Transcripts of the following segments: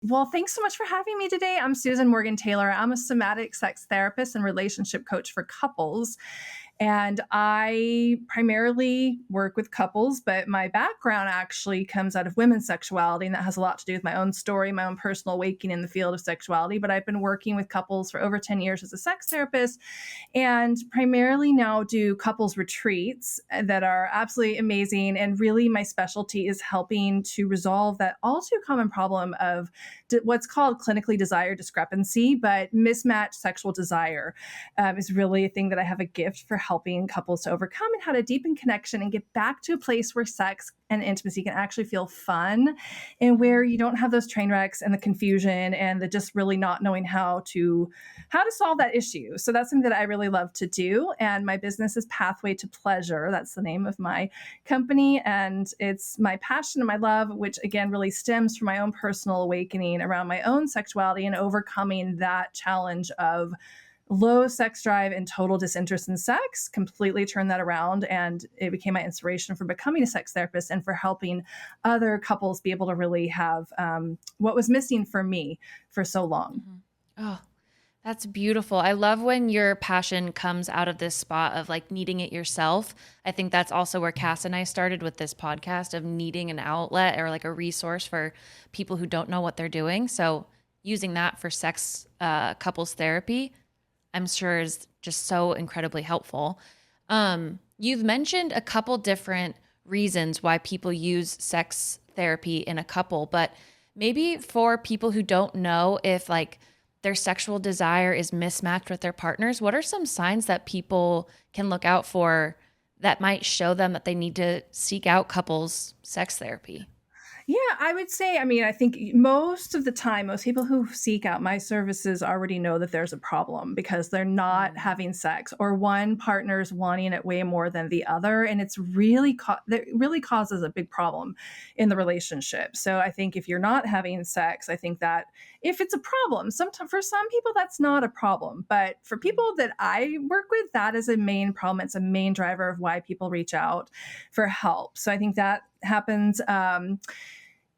Well, thanks so much for having me today. I'm Susan Morgan Taylor. I'm a somatic sex therapist and relationship coach for couples. And I primarily work with couples, but my background actually comes out of women's sexuality. And that has a lot to do with my own story, my own personal awakening in the field of sexuality. But I've been working with couples for over 10 years as a sex therapist and primarily now do couples retreats that are absolutely amazing. And really, my specialty is helping to resolve that all too common problem of what's called clinically desired discrepancy, but mismatched sexual desire is really a thing that I have a gift for helping couples to overcome and how to deepen connection and get back to a place where sex and intimacy can actually feel fun and where you don't have those train wrecks and the confusion and the just really not knowing how to solve that issue. So that's something that I really love to do. And my business is Pathway to Pleasure. That's the name of my company. And it's my passion and my love, which again really stems from my own personal awakening around my own sexuality and overcoming that challenge of low sex drive and total disinterest in sex, completely turned that around. And it became my inspiration for becoming a sex therapist and for helping other couples be able to really have what was missing for me for so long. Mhm. Oh, that's beautiful. I love when your passion comes out of this spot of like needing it yourself. I think that's also where Cass and I started with this podcast of needing an outlet or like a resource for people who don't know what they're doing. So using that for sex couples therapy, I'm sure is just so incredibly helpful. You've mentioned a couple different reasons why people use sex therapy in a couple, but maybe for people who don't know if like their sexual desire is mismatched with their partners, what are some signs that people can look out for that might show them that they need to seek out couples sex therapy? Yeah, I would say, I mean, I think most of the time, most people who seek out my services already know that there's a problem because they're not Mm. having sex or one partner's wanting it way more than the other. And it's really, that really causes a big problem in the relationship. So I think if you're not having sex, I think that if it's a problem, sometimes for some people, that's not a problem. But for people that I work with, that is a main problem. It's a main driver of why people reach out for help. So I think that happens.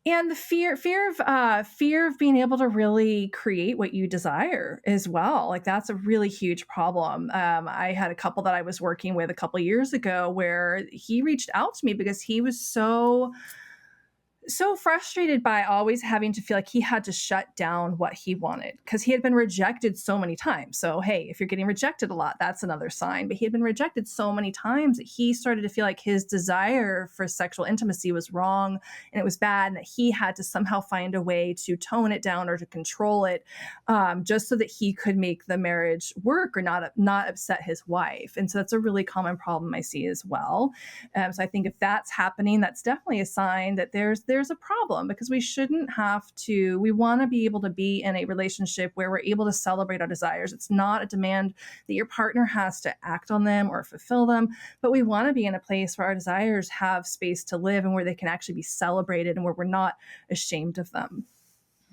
And the fear of being able to really create what you desire as well, like that's a really huge problem. I had a couple that I was working with a couple years ago where he reached out to me because he was so frustrated by always having to feel like he had to shut down what he wanted because he had been rejected so many times. So, hey, if you're getting rejected a lot, that's another sign. But he had been rejected so many times that he started to feel like his desire for sexual intimacy was wrong and it was bad, and that he had to somehow find a way to tone it down or to control it, just so that he could make the marriage work or not upset his wife. And so that's a really common problem I see as well. So I think if that's happening, that's definitely a sign that there's a problem because we shouldn't have to. We want to be able to be in a relationship where we're able to celebrate our desires. It's not a demand that your partner has to act on them or fulfill them, but we want to be in a place where our desires have space to live and where they can actually be celebrated and where we're not ashamed of them.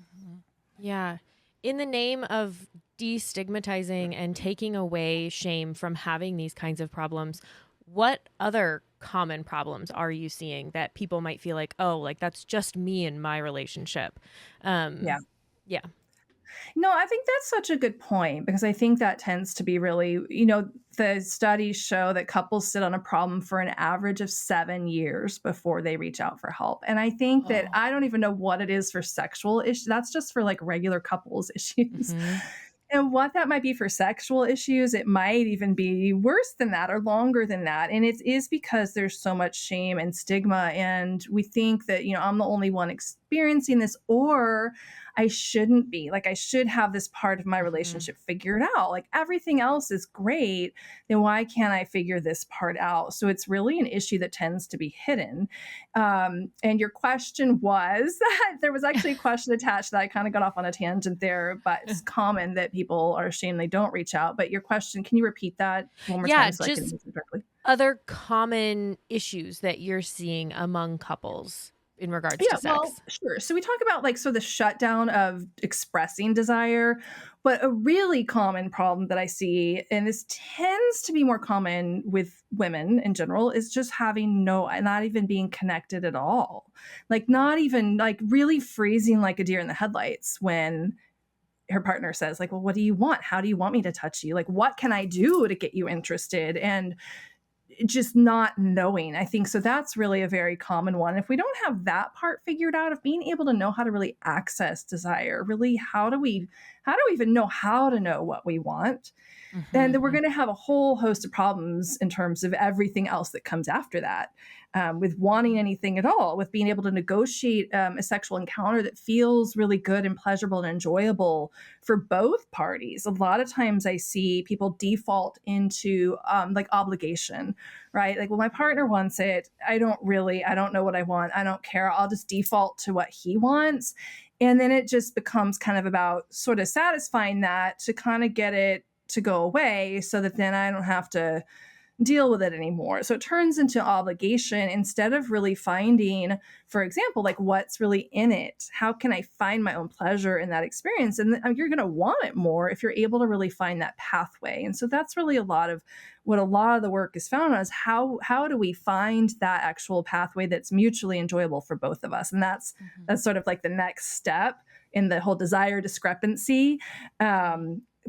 Mhm. Yeah. In the name of destigmatizing and taking away shame from having these kinds of problems, what other common problems are you seeing that people might feel like, oh, like that's just me and my relationship? Yeah. Yeah. No, I think that's such a good point because I think that tends to be really, the studies show that couples sit on a problem for an average of 7 years before they reach out for help. And I think that Oh. I don't even know what it is for sexual issues. That's just for like regular couples issues. Hmm. And what that might be for sexual issues, it might even be worse than that or longer than that. And it is because there's so much shame and stigma. And we think that, I'm the only one experiencing this, or I shouldn't be. Like, I should have this part of my Hmm. relationship figured out. Like, everything else is great. Then why can't I figure this part out? So it's really an issue that tends to be hidden. And your question was that there was actually a question attached that I kind of got off on a tangent there, but it's common that people are ashamed they don't reach out. But your question, can you repeat that one more Yeah, time so I can just answer correctly? other common issues that you're seeing among couples. in regards to Yeah, well, sex? sure. So we talk about like so the shutdown of expressing desire, but a really common problem that I see, and this tends to be more common with women in general, is just having not even being connected at all. Like not even like really freezing like a deer in the headlights when her partner says like, well, what do you want? How do you want me to touch you? Like, what can I do to get you interested? And just not knowing. I think so that's really a very common one. If we don't have that part figured out of being able to know how to really access desire, really how do we even know how to know what we want? Then we're Mm-hmm. going to have a whole host of problems in terms of everything else that comes after that, with wanting anything at all, with being able to negotiate a sexual encounter that feels really good and pleasurable and enjoyable for both parties. A lot of times I see people default into like obligation, right? Like, well, my partner wants it. I don't know what I want. I don't care. I'll just default to what he wants. And then it just becomes kind of about sort of satisfying that to kind of get it to go away so that then I don't have to deal with it anymore. So it turns into obligation instead of really finding, for example, like what's really in it. How can I find my own pleasure in that experience? And you're going to want it more if you're able to really find that pathway. And so that's really a lot of what a lot of the work is found on is how do we find that actual pathway that's mutually enjoyable for both of us? And that's sort of like the next step in the whole desire discrepancy.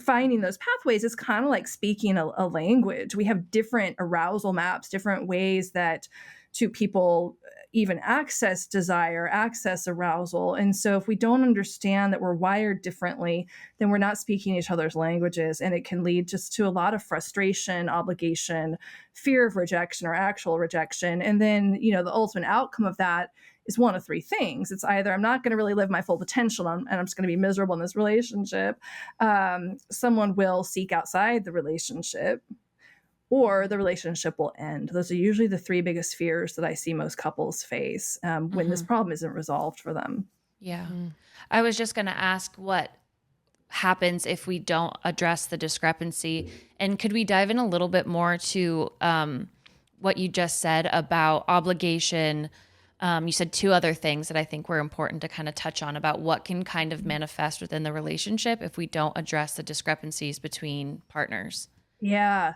Finding those pathways is kind of like speaking a language. We have different arousal maps, different ways that two people even access desire, access arousal. And so if we don't understand that we're wired differently, then we're not speaking each other's languages. And it can lead just to a lot of frustration, obligation, fear of rejection or actual rejection. And then, the ultimate outcome of that is one of three things. It's either I'm not going to really live my full potential and I'm just going to be miserable in this relationship. Someone will seek outside the relationship, or the relationship will end. Those are usually the three biggest fears that I see most couples face when this Mm-hmm. problem isn't resolved for them. Yeah. Mm. I was just going to ask what happens if we don't address the discrepancy. And could we dive in a little bit more to what you just said about obligation? You said two other things that I think were important to kind of touch on about what can kind of manifest within the relationship if we don't address the discrepancies between partners. Yeah.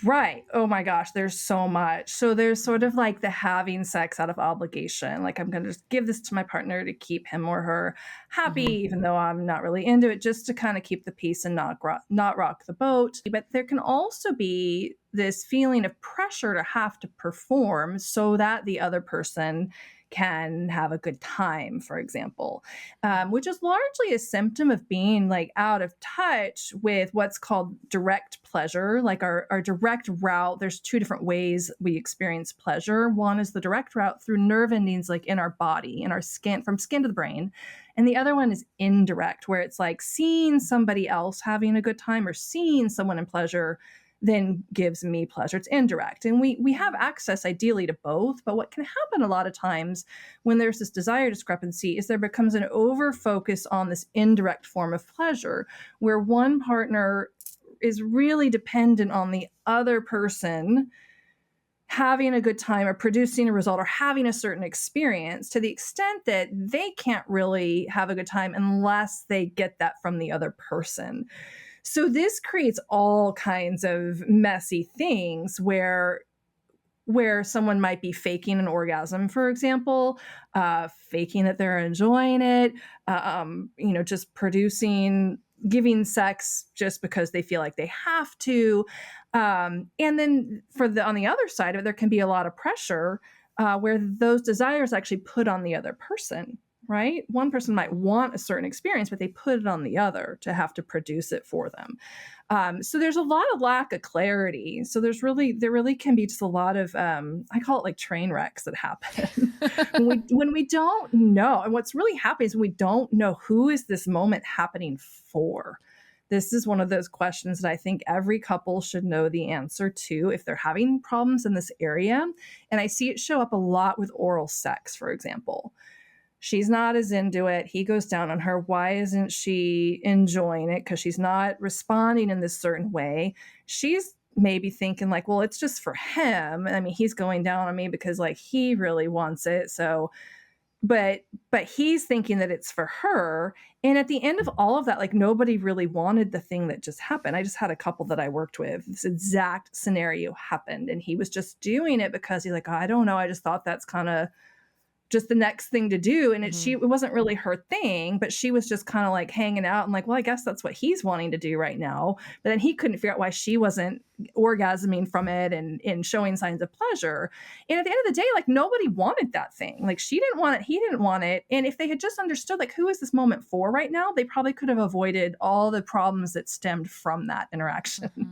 Right. Oh my gosh, there's so much. So there's sort of like the having sex out of obligation. Like I'm going to just give this to my partner to keep him or her happy, Mm-hmm. even though I'm not really into it, just to kind of keep the peace and not rock the boat. But there can also be this feeling of pressure to have to perform so that the other person can have a good time, for example, which is largely a symptom of being like out of touch with what's called direct pleasure, like our direct route. There's two different ways we experience pleasure. One is the direct route through nerve endings, like in our body, in our skin, from skin to the brain. And the other one is indirect, where it's like seeing somebody else having a good time or seeing someone in pleasure then gives me pleasure. It's indirect. And we have access ideally to both. But what can happen a lot of times when there's this desire discrepancy is there becomes an over focus on this indirect form of pleasure where one partner is really dependent on the other person having a good time or producing a result or having a certain experience to the extent that they can't really have a good time unless they get that from the other person. So this creates all kinds of messy things where someone might be faking an orgasm, for example, faking that they're enjoying it, just giving sex just because they feel like they have to. And then on the other side of it, there can be a lot of pressure where those desires actually put on the other person, right? One person might want a certain experience, but they put it on the other to have to produce it for them. So there's a lot of lack of clarity. So there really can be just a lot of I call it like train wrecks that happen when we don't know. And what's really happening is when we don't know who is this moment happening for. This is one of those questions that I think every couple should know the answer to if they're having problems in this area. And I see it show up a lot with oral sex, for example. She's not as into it. He goes down on her. Why isn't she enjoying it? Because she's not responding in this certain way. She's maybe thinking like, well, it's just for him. I mean, he's going down on me because like he really wants it. So but he's thinking that it's for her. And at the end of all of that, like, nobody really wanted the thing that just happened. I just had a couple that I worked with, this exact scenario happened, and he was just doing it because he's like, I don't know, I just thought that's kind of just the next thing to do. And it wasn't really her thing, but she was just kind of like hanging out and like, well, I guess that's what he's wanting to do right now. But then he couldn't figure out why she wasn't orgasming from it and showing signs of pleasure. And at the end of the day, like, nobody wanted that thing. Like, she didn't want it, he didn't want it. And if they had just understood, like, who is this moment for right now, they probably could have avoided all the problems that stemmed from that interaction.